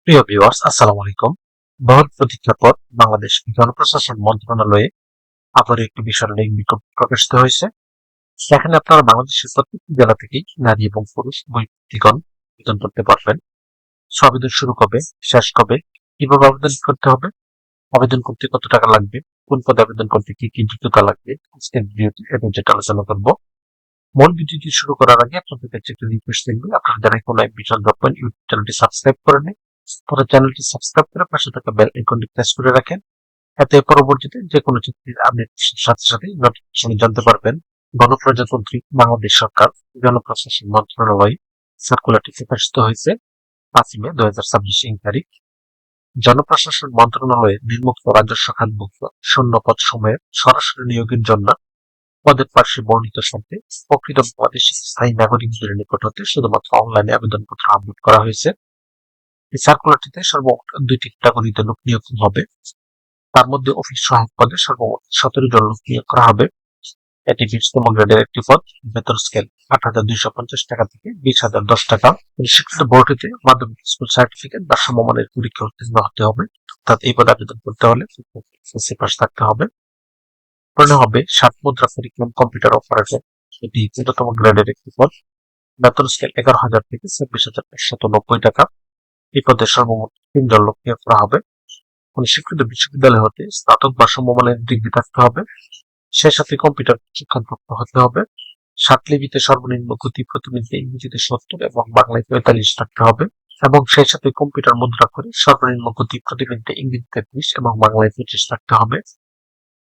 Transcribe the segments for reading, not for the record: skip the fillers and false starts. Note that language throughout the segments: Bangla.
প্রিয় ভিউয়ার্স, আসসালামু আলাইকুম। বহুল প্রতীক্ষার পর বাংলাদেশ জনপ্রশাসন মন্ত্রণালয়ে আবার একটি বিষয় নিয়ে বিজ্ঞপ্তি প্রকাশিত হয়েছে। সেখানে আপনারা বাংলাদেশের প্রত্যেকটি জেলা থেকেই নারী এবং পুরুষ উভয় ব্যক্তিগণ আবেদন করতে পারবেন। আবেদন শুরু কবে, শেষ কবে, কিভাবে আবেদন করতে হবে, আবেদন করতে কত টাকা লাগবে, কোন পদে আবেদন করতে কি কি যোগ্যতা লাগবে, আজকের ভিডিওতে এবং যেটা আলোচনা করবো। মূল ভিডিওটি শুরু করার আগে আপনাদের কাছে একটা রিকোয়েস্ট থাকবে, আপনারা যারা কোনো এক বিশাল ডকুমেন্ট ইউটিউব চ্যানেলটি সাবস্ক্রাইব করে নেন, তারা চ্যানেলটি সাবস্ক্রাইব করে পাশে থাকা বেল আইকনটি প্রেস করে রাখেন। এতে পরবর্তীতে যে কোনো চাকরির আপডেট সাথে সাথে নোটিফিকেশন জানতে পারবেন। গণপ্রজাতন্ত্রী বাংলাদেশ সরকার জনপ্রশাসন মন্ত্রণালয় সার্কুলারটি প্রকাশিত হয়েছে 5 মে 2026 ইং তারিখ। জনপ্রশাসন মন্ত্রণালয়ের নির্মুক্ত রাজস্ব খাতভুক্ত শূন্য পদ সময়ের সরাসরি নিয়োগের জন্য পদের পার্শ্বে বর্ণিত শর্তে প্রকৃত বাংলাদেশী স্থায়ী নাগরিকদের নিকট হতে শুধুমাত্র অনলাইনে আবেদনপত্র আপলোড করা হয়েছে। এই সার্কুলারটিতে সর্বমোট 2টি ক্যাটাগরিতে লোক নিয়োগ হবে। তার মধ্যে অফিস সহায়ক পদে সর্বমোট 17 জন লোক নিয়োগ করা হবে। এটি 20তম গ্রেডের একটি পদ। বেতন স্কেল 8,250 টাকা থেকে 20,010 টাকা। স্বীকৃত বোর্ড হতে মাধ্যমিক স্কুল সার্টিফিকেট বা সমমানের পরীক্ষা উত্তীর্ণ হতে হবে। অর্থাৎ এই পদে আবেদন করতে হলে এসএসসি পাস থাকতে হবে। পড়ানো হবে 7 মুদ্রা কারিকুলাম কম্পিউটার অপারেটর। এটি 13তম গ্রেডের একটি পদ। বেতন স্কেল 11,000 থেকে 26,590 টাকা। এই পদে সর্বমোট 3 জন লোক নিয়োগ করা হবে। স্বীকৃত বিশ্ববিদ্যালয় হতে স্নাতক বা সমমানের ডিগ্রি থাকতে হবে। সেই সাথে কম্পিউটার প্রশিক্ষণপ্রাপ্ত হতে হবে। 7 লিপিতে সর্বনিম্ন গতি প্রতি মিনিটে ইংরেজিতে 70 এবং বাংলায় 43 থাকতে হবে। এবং সেই সাথে কম্পিউটার মুদ্রা করে সর্বনিম্ন গতি প্রতি মিনিটে ইংরেজিতে 30 এবং বাংলায় 25 থাকতে হবে।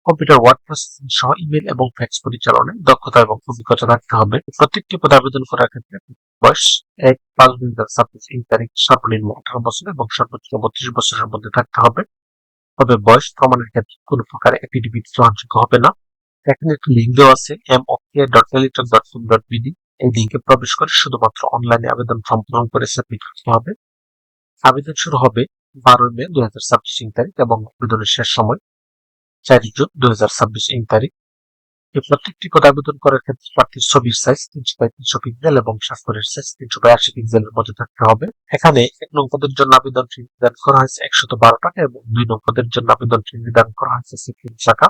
কম্পিউটার ওয়ার্ড প্রসেসিং সহ ইমেল এবং ফ্যাক্স পরিচালনায় দক্ষতা এবং অভিজ্ঞতা থাকতে হবে। প্রত্যেকটি পদে আবেদন করার ক্ষেত্রে বয়স 1/5/2026 ইং তারিখ সর্বনিম্ন 18 বছর এবং সর্বোচ্চ 32 বছরের মধ্যে থাকতে হবে। তবে বয়স প্রমাণের ক্ষেত্রে কোনো প্রকার এফিডেভিট গ্রহণযোগ্য হবে না। এখানে একটি লিঙ্ক দেওয়া আছে mokia.teletalk.com.bd। এই লিঙ্কে প্রবেশ করে শুধুমাত্র অনলাইনে আবেদন ফর্ম পূরণ করে সাবমিট করতে হবে। আবেদন শুরু হবে 12 মে 2026 ইং তারিখ এবং আবেদনের শেষ সময় 4 জুন 2026 ইং তারিখ। এই প্রত্যেকটি পদে আবেদন করার ক্ষেত্রে প্রার্থীর ছবির সাইজ 300x300 পিক্সেল এবং স্বাক্ষরের সাইজ 382 পিক্সেলের মধ্যে থাকতে হবে। এখানে 1 নং পদের জন্য আবেদন ফি নির্ধারণ করা হয়েছে 112 টাকা এবং 2 নং পদের জন্য আবেদন ফি নির্ধারণ করা হয়েছে 60 টাকা।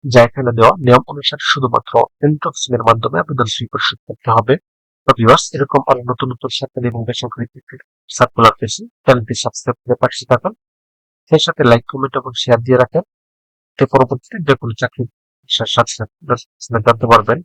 যা এখানে দেওয়া নিয়ম অনুসারে শুধুমাত্র ইনটক্সিং এর মাধ্যমে আবেদন ফি পরিশোধ করতে হবে। তো ভিউয়ার্স, এরকম আরো নতুন নতুন সরকারি এবং বেসরকারি সার্কুলার পেয়েছি, চ্যানেলটি সাবস্ক্রাইব করে পাশে থাকুন। সেই সাথে লাইক, কমেন্ট এবং শেয়ার দিয়ে রাখেন। পরবর্তীতে যে কোনো চাকরির সাথে জানতে পারবেন।